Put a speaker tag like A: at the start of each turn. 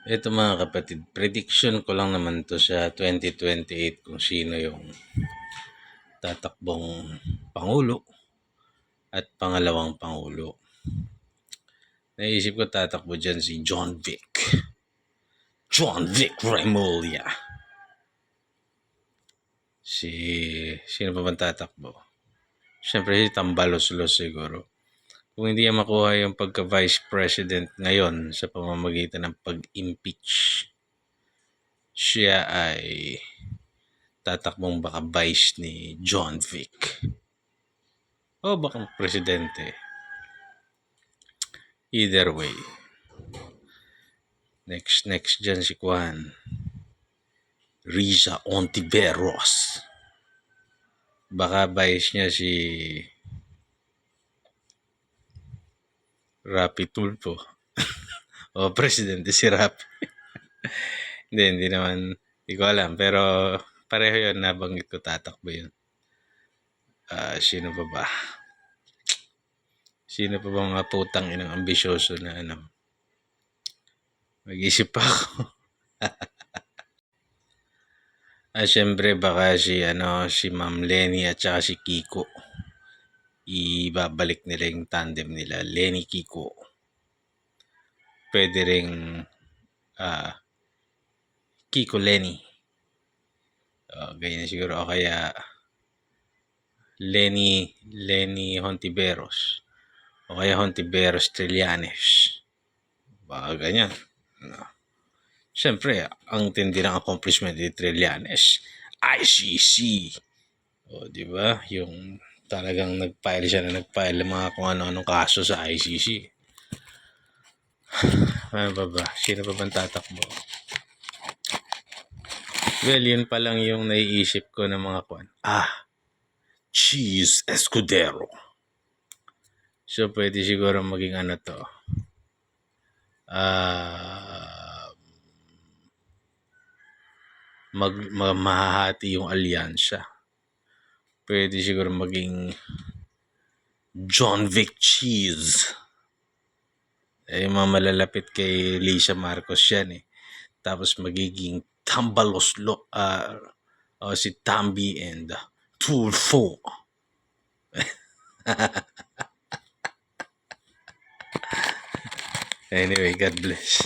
A: Ito mga kapatid, prediction ko lang naman to sa 2028 kung sino yung tatakbong Pangulo at pangalawang Pangulo. Naisip ko tatakbo dyan si John Vic. John Vic Remulla. Sino pa bang tatakbo? Siyempre si Tambalos-Los siguro. Kung hindi niya makuha yung pagka-vice president ngayon sa pamamagitan ng pag-impeach, siya ay tatakbong baka vice ni John Vic. O baka presidente. Either way. Next dyan si Juan. Riza Ontiveros. Baka vice niya si Rapi Tulfo. O presidente si Rapi. hindi naman. Hindi ko alam. Pero pareho yun. Nabanggit ko tatakbo yun. Sino pa ba? Sino pa ba mga putang inang ambisyoso na ano? Mag-isip pa ako. Siyempre baka si Ma'am Lenny at saka si Kiko. Ibabalik nila yung tandem nila. Lenny Kiko. Pwede ring Kiko Lenny. Ganyan siguro. O kaya Lenny Hontiveros. O kaya Hontiveros Trillanes. Baka ganyan. Siyempre, ang tindi ng accomplishment ni Trillanes, ICC. O, di ba? Yung talagang nag-file siya ng mga kung ano-anong kaso sa ICC. Ano pa ba? Sino pa bang tatakbo? Well, yun pa lang yung naiisip ko ng mga kwan. Cheese Escudero. So, pwede siguro maging ano to. Mahahati yung alyansa. Pwede siguro maging John Vic Cheese. Yung mga malalapit kay Lisa Marcos yan eh. Tapos magiging Tambaloslo, si Tambi and Tulfo. Anyway, God bless.